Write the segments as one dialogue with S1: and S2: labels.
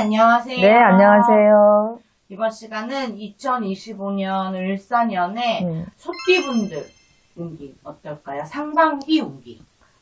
S1: 안녕하세요.
S2: 네, 안녕하세요.
S1: 이번 시간은 2025년 을사년의 소띠분들 운기 어떨까요? 상반기 운기.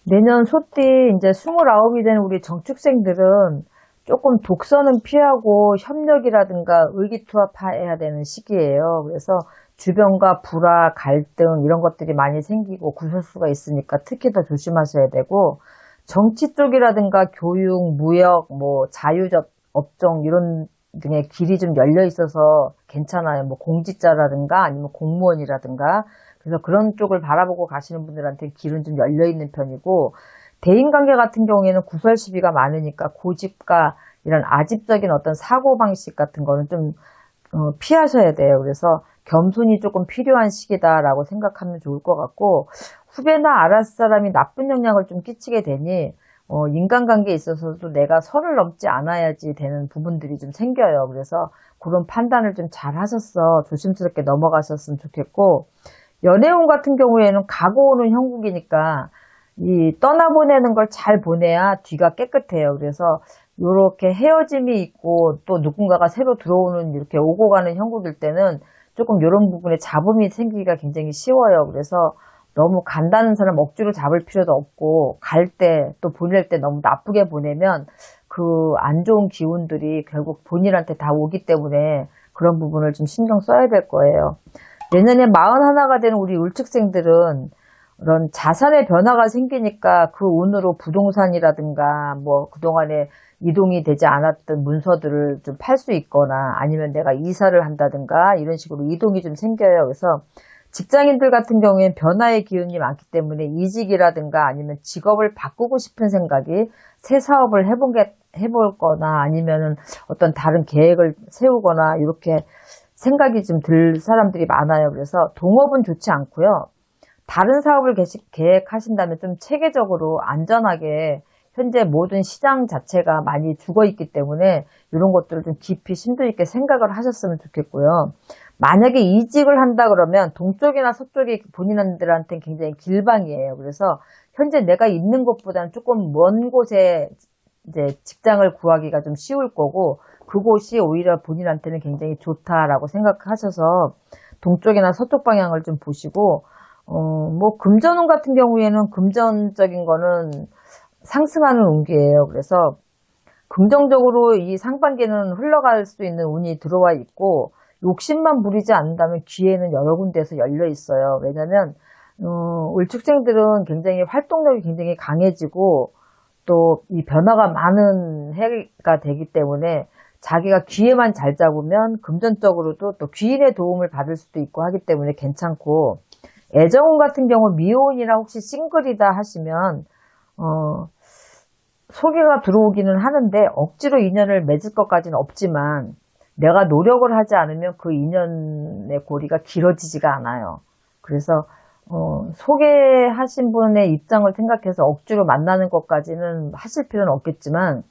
S2: 내년 소띠 이제 29이 된 우리 정축생들은 조금 독서는 피하고 협력이라든가 의기투합해야 되는 시기예요. 그래서 주변과 불화, 갈등 이런 것들이 많이 생기고 구설수가 있으니까 특히 더 조심하셔야 되고, 정치 쪽이라든가 교육, 무역, 뭐 자유적 업종 이런 등의 길이 좀 열려 있어서 괜찮아요. 뭐 공직자라든가 아니면 공무원이라든가. 그래서 그런 쪽을 바라보고 가시는 분들한테 길은 좀 열려 있는 편이고, 대인관계 같은 경우에는 구설 시비가 많으니까 고집과 이런 아집적인 어떤 사고방식 같은 거는 좀 피하셔야 돼요. 그래서 겸손이 조금 필요한 시기다라고 생각하면 좋을 것 같고, 후배나 아랫사람이 나쁜 영향을 좀 끼치게 되니 인간관계에 있어서도 내가 선을 넘지 않아야지 되는 부분들이 좀 생겨요. 그래서 그런 판단을 좀 잘 하셔서 조심스럽게 넘어가셨으면 좋겠고, 연애운 같은 경우에는 가고 오는 형국이니까 이 떠나보내는 걸 잘 보내야 뒤가 깨끗해요. 그래서 이렇게 헤어짐이 있고 또 누군가가 새로 들어오는 이렇게 오고 가는 형국일 때는 조금 이런 부분에 잡음이 생기기가 굉장히 쉬워요. 그래서 너무 간다는 사람 억지로 잡을 필요도 없고, 갈 때 또 보낼 때 너무 나쁘게 보내면 그 안 좋은 기운들이 결국 본인한테 다 오기 때문에 그런 부분을 좀 신경 써야 될 거예요. 내년에 41가 되는 우리 울축생들은 그런 자산의 변화가 생기니까 그 운으로 부동산이라든가 뭐 그동안에 이동이 되지 않았던 문서들을 좀 팔 수 있거나 아니면 내가 이사를 한다든가 이런 식으로 이동이 좀 생겨요. 그래서 직장인들 같은 경우에는 변화의 기운이 많기 때문에 이직이라든가 아니면 직업을 바꾸고 싶은 생각이 새 사업을 해볼 거나 아니면은 어떤 다른 계획을 세우거나 이렇게 생각이 좀 들 사람들이 많아요. 그래서 동업은 좋지 않고요. 다른 사업을 계획하신다면 좀 체계적으로 안전하게, 현재 모든 시장 자체가 많이 죽어 있기 때문에 이런 것들을 좀 깊이 심도 있게 생각을 하셨으면 좋겠고요. 만약에 이직을 한다 그러면 동쪽이나 서쪽이 본인들한테는 굉장히 길방이에요. 그래서 현재 내가 있는 곳보다는 조금 먼 곳에 이제 직장을 구하기가 좀 쉬울 거고, 그곳이 오히려 본인한테는 굉장히 좋다라고 생각하셔서 동쪽이나 서쪽 방향을 좀 보시고, 뭐 금전운 같은 경우에는 금전적인 거는 상승하는 운기예요. 그래서 긍정적으로 이 상반기는 흘러갈 수 있는 운이 들어와 있고, 욕심만 부리지 않는다면 기회는 여러 군데에서 열려 있어요. 왜냐면 울축생들은 굉장히 활동력이 굉장히 강해지고 또 이 변화가 많은 해가 되기 때문에 자기가 기회만 잘 잡으면 금전적으로도 또 귀인의 도움을 받을 수도 있고 하기 때문에 괜찮고, 애정운 같은 경우 미혼이나 혹시 싱글이다 하시면 소개가 들어오기는 하는데 억지로 인연을 맺을 것까지는 없지만 내가 노력을 하지 않으면 그 인연의 고리가 길어지지가 않아요. 그래서 소개하신 분의 입장을 생각해서 억지로 만나는 것까지는 하실 필요는 없겠지만,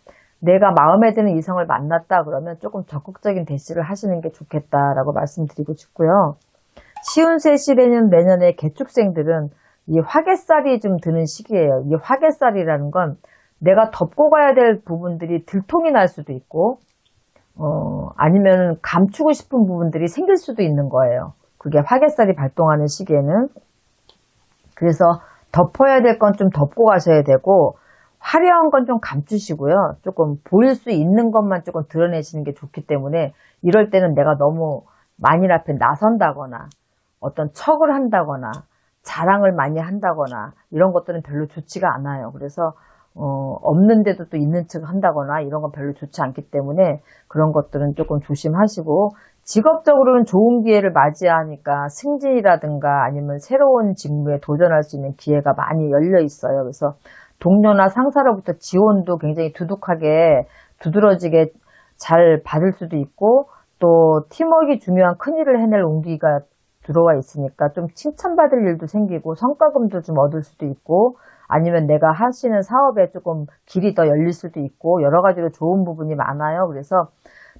S2: 내가 마음에 드는 이성을 만났다 그러면 조금 적극적인 대시를 하시는 게 좋겠다라고 말씀드리고 싶고요. 시운세실에는 내년에 개축생들은 이 화개살이 좀 드는 시기예요. 이 화개살이라는 건 내가 덮고 가야 될 부분들이 들통이 날 수도 있고, 아니면 감추고 싶은 부분들이 생길 수도 있는 거예요. 그게 화개살이 발동하는 시기에는. 그래서 덮어야 될 건 좀 덮고 가셔야 되고, 화려한 건 좀 감추시고요. 조금 보일 수 있는 것만 조금 드러내시는 게 좋기 때문에, 이럴 때는 내가 너무 만일 앞에 나선다거나 어떤 척을 한다거나 자랑을 많이 한다거나 이런 것들은 별로 좋지가 않아요. 그래서 없는데도 또 있는 척 한다거나 이런 건 별로 좋지 않기 때문에 그런 것들은 조금 조심하시고, 직업적으로는 좋은 기회를 맞이하니까 승진이라든가 아니면 새로운 직무에 도전할 수 있는 기회가 많이 열려 있어요. 그래서 동료나 상사로부터 지원도 굉장히 두드러지게 잘 받을 수도 있고, 또 팀워크가 중요한 큰일을 해낼 운기가 들어와 있으니까 좀 칭찬받을 일도 생기고 성과금도 좀 얻을 수도 있고, 아니면 내가 하시는 사업에 조금 길이 더 열릴 수도 있고 여러 가지로 좋은 부분이 많아요. 그래서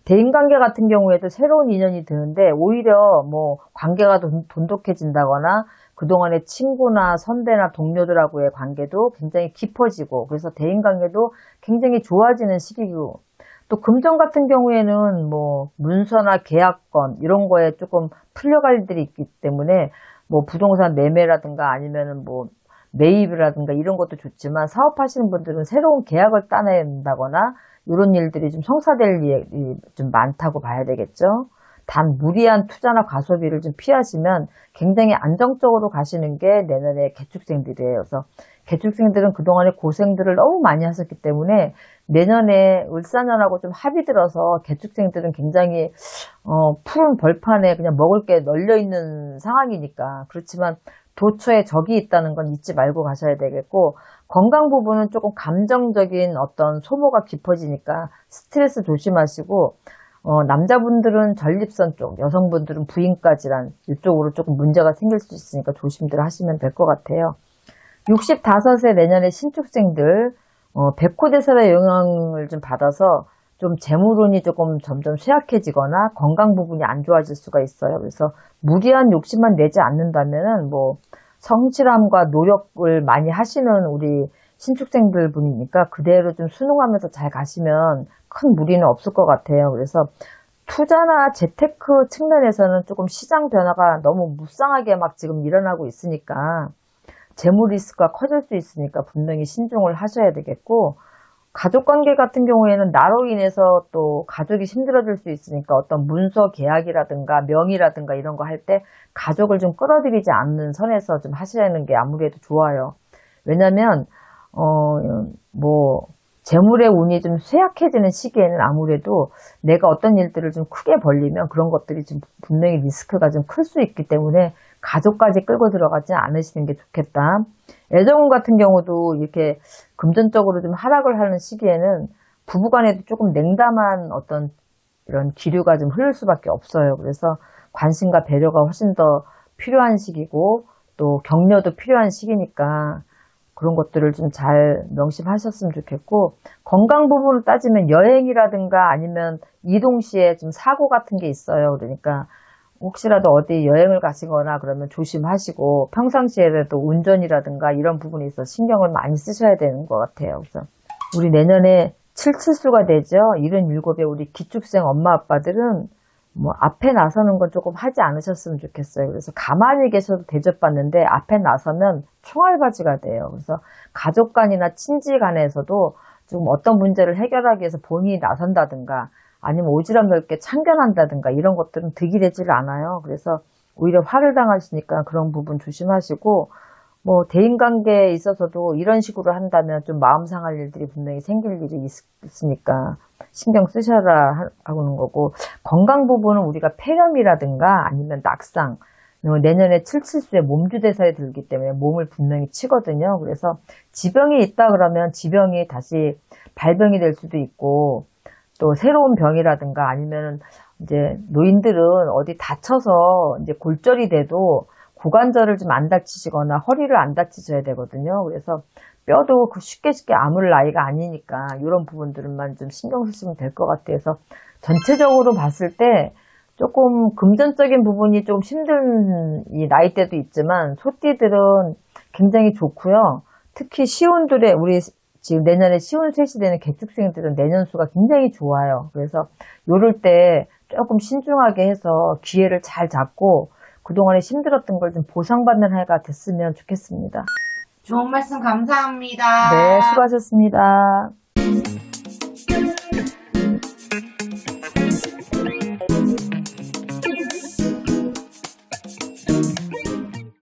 S2: 대인관계 같은 경우에도 새로운 인연이 드는데 오히려 뭐 관계가 돈독해진다거나 그동안의 친구나 선배나 동료들하고의 관계도 굉장히 깊어지고, 그래서 대인관계도 굉장히 좋아지는 시기고, 또 금전 같은 경우에는 뭐 문서나 계약건 이런 거에 조금 풀려갈 일들이 있기 때문에 뭐 부동산 매매라든가 아니면은 뭐 매입이라든가 이런 것도 좋지만 사업하시는 분들은 새로운 계약을 따낸다거나 이런 일들이 좀 성사될 일이 좀 많다고 봐야 되겠죠. 단 무리한 투자나 과소비를 좀 피하시면 굉장히 안정적으로 가시는 게 내년에 개축생들이에요. 그래서 개축생들은 그동안에 고생들을 너무 많이 하셨기 때문에 내년에 을사년하고 좀 합이 들어서 개축생들은 굉장히 푸른 벌판에 그냥 먹을 게 널려 있는 상황이니까. 그렇지만 도처에 적이 있다는 건 잊지 말고 가셔야 되겠고, 건강 부분은 조금 감정적인 어떤 소모가 깊어지니까 스트레스 조심하시고, 남자분들은 전립선 쪽, 여성분들은 부인까지란 이쪽으로 조금 문제가 생길 수 있으니까 조심들 하시면 될 것 같아요. 65세 내년에 신축생들, 백호대설의 영향을 좀 받아서 좀 재물운이 조금 점점 쇠약해지거나 건강 부분이 안 좋아질 수가 있어요. 그래서 무리한 욕심만 내지 않는다면은 뭐 성실함과 노력을 많이 하시는 우리 신축생들 분이니까 그대로 좀 순응하면서 잘 가시면 큰 무리는 없을 것 같아요. 그래서 투자나 재테크 측면에서는 조금 시장 변화가 너무 무쌍하게 막 지금 일어나고 있으니까 재무 리스크가 커질 수 있으니까 분명히 신중을 하셔야 되겠고, 가족관계 같은 경우에는 나로 인해서 또 가족이 힘들어질 수 있으니까 어떤 문서 계약이라든가 명의라든가 이런 거 할 때 가족을 좀 끌어들이지 않는 선에서 좀 하시는 게 아무래도 좋아요. 왜냐면 뭐 재물의 운이 좀 쇠약해지는 시기에는 아무래도 내가 어떤 일들을 좀 크게 벌리면 그런 것들이 좀 분명히 리스크가 좀 클 수 있기 때문에 가족까지 끌고 들어가지 않으시는 게 좋겠다. 애정운 같은 경우도 이렇게 금전적으로 좀 하락을 하는 시기에는 부부간에도 조금 냉담한 어떤 이런 기류가 좀 흐를 수밖에 없어요. 그래서 관심과 배려가 훨씬 더 필요한 시기고 또 격려도 필요한 시기니까 그런 것들을 좀 잘 명심하셨으면 좋겠고, 건강 부분을 따지면 여행이라든가 아니면 이동 시에 좀 사고 같은 게 있어요. 그러니까 혹시라도 어디 여행을 가시거나 그러면 조심하시고 평상시에라도 운전이라든가 이런 부분에 있어서 신경을 많이 쓰셔야 되는 것 같아요. 그래서 우리 내년에 칠칠수가 되죠. 77의 우리 기축생 엄마 아빠들은 뭐 앞에 나서는 건 조금 하지 않으셨으면 좋겠어요. 그래서 가만히 계셔도 대접받는데 앞에 나서면 총알바지가 돼요. 그래서 가족 간이나 친지 간에서도 좀 어떤 문제를 해결하기 위해서 본인이 나선다든가 아니면 오지랖 넓게 참견한다든가 이런 것들은 득이 되질 않아요. 그래서 오히려 화를 당하시니까 그런 부분 조심하시고, 뭐 대인관계에 있어서도 이런 식으로 한다면 좀 마음 상할 일들이 분명히 생길 일이 있으니까 신경 쓰셔라 하고는 거고, 건강 부분은 우리가 폐렴이라든가 아니면 낙상, 내년에 칠칠수에 몸주대사에 들기 때문에 몸을 분명히 치거든요. 그래서 지병이 있다 그러면 지병이 다시 발병이 될 수도 있고, 또 새로운 병이라든가 아니면 이제 노인들은 어디 다쳐서 이제 골절이 돼도 고관절을 좀 안 다치시거나 허리를 안 다치셔야 되거든요. 그래서 뼈도 쉽게 아물 나이가 아니니까 이런 부분들만 좀 신경 쓰시면 될 것 같아요. 그래서 전체적으로 봤을 때 조금 금전적인 부분이 좀 힘든 이 나이대도 있지만 소띠들은 굉장히 좋고요. 특히 시운들의 우리 지금 내년에 시운셋이 되는 개축생들은 내년수가 굉장히 좋아요. 그래서 요럴 때 조금 신중하게 해서 기회를 잘 잡고 그동안에 힘들었던 걸 좀 보상받는 해가 됐으면 좋겠습니다.
S1: 좋은 말씀 감사합니다.
S2: 네, 수고하셨습니다.